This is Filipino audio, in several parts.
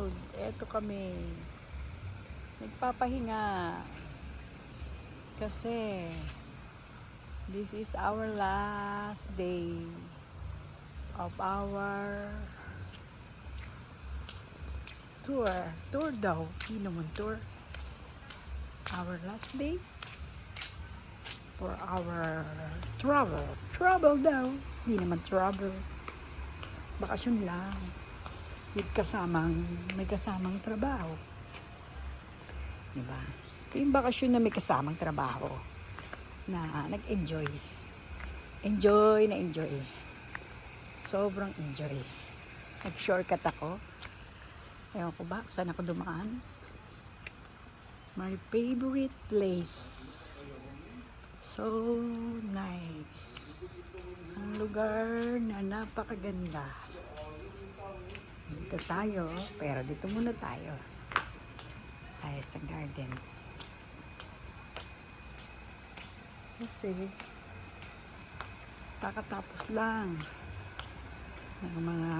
food. Eto kami. Nagpapahinga. Kasi this is our last day of our tour. Tour daw. Hindi naman tour. Our last day for our travel. Travel daw. Hindi naman travel. Bakasyon lang. May kasamang trabaho. Diba? Ito yung bakasyon na may kasamang trabaho na nag-enjoy. Enjoy na enjoy. Sobrang enjoy. Nag-shortcut ako. Ewan ko ba saan ako dumaan? My favorite place. So nice. Ang lugar na napakaganda. Dito tayo, pero dito muna tayo. Tayo sa garden. Kasi kakatapos lang ng mga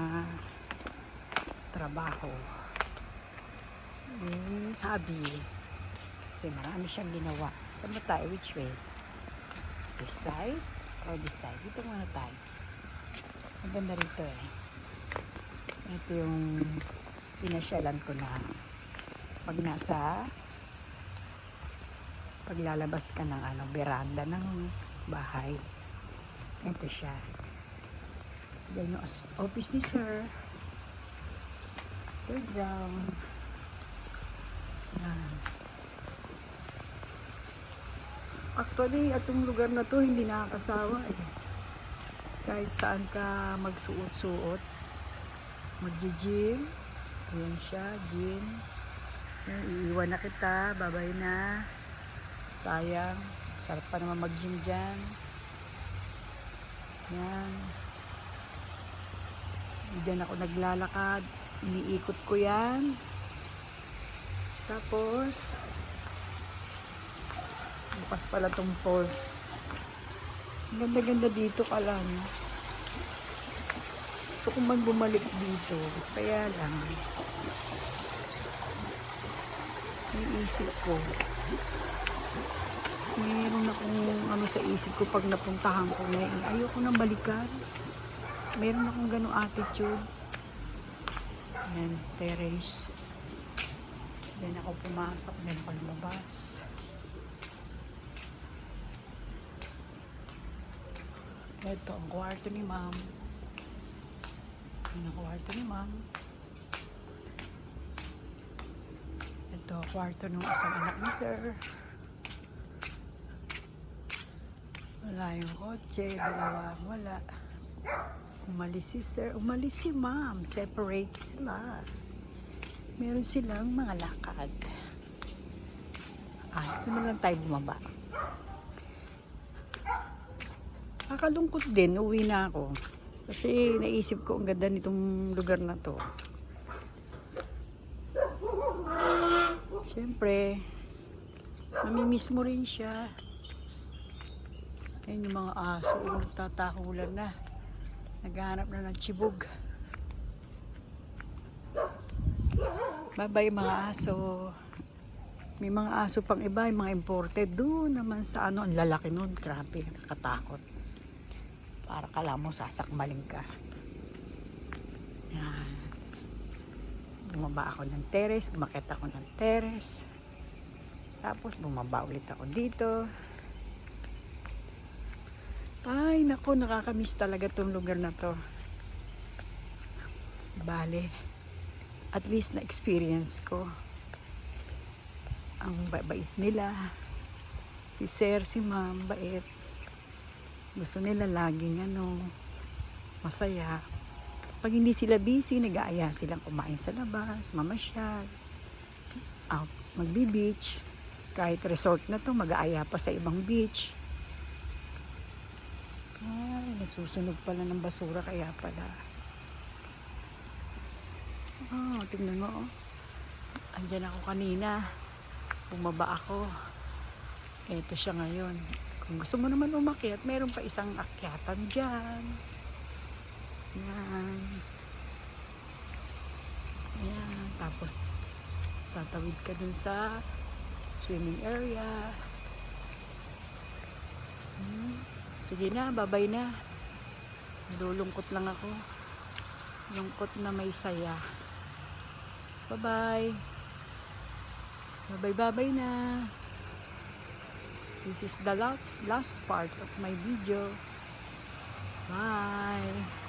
trabaho ni hubby. Kasi marami siyang ginawa. Saan ba tayo? Which way? This side or this side? Dito muna tayo. Ang ganda rito eh. Ito yung pinasyalan ko na pag paglalabas ka ng veranda ng bahay. Ito siya. Yan yung office ni sir. Third ground. Yan. Actually, atong lugar na to hindi nakakasawa eh. Kahit saan ka magsuot-suot, mag-gym. Ayan siya, gym. Yan, iiwan na kita, babay na. Sayang, sarap pa naman mag-gym dyan. Yan. Diyan ako naglalakad, iniikot ko yan. Tapos, bukas pala tong falls. Ang ganda-ganda dito ka lang. So kung man bumalik dito, kaya lang iisip ko. Meron akong sa isip ko pag napuntahan ko ngayon. Ayoko nang balikan. Meron akong ganong attitude. Ayan, terrace. Then ako pumasok, then ako lumabas. Ito ang kwarto ni ma'am. Ito ang kwarto ni ma'am. Ito ang kwarto ng isang anak ni sir. Wala yung kotse, dalawa, wala. Umalis si sir, umalis si ma'am. Separate sila. Meron silang mga lakad. Ito na lang tayo bumaba. Nakalungkot din, uwi na ako. Kasi naisip ko ang ganda nitong lugar na to. Siyempre, namimiss mo rin siya. Ayan yung mga aso, nagtatahulan na. Naghahanap na ng chibog. Babay mga aso. May mga aso pang iba, yung mga imported. Doon naman sa ang lalaki nun. Grabe, nakatakot. Para kala mo sasakmaling ka. Yan. Bumaba ako ng terrace, umakyat ako ng terrace. Tapos bumaba ulit ako dito. Ay, naku, nakakamiss talaga tong lugar na to. Bale, at least na-experience ko ang bait nila. Si sir, si ma'am, bait. Gusto nila laging masaya. Pag hindi sila busy, nag-aaya silang kumain sa labas, mamasyal, out, magbi-beach. Kahit resort na to, mag-aaya pa sa ibang beach. Ay, nagsusunog pala ng basura, kaya pala. Tingnan mo, andyan ako kanina. Bumaba ako. Ito siya ngayon. Kung gusto mo naman umakyat, meron pa isang akyatan dyan. Yan. Yan. Tapos, tatawid ka dun sa swimming area. Sige na, babay na. Nalulungkot lang ako. Lungkot na may saya. Bye-bye. Bye-bye na. This is the last part of my video. Bye.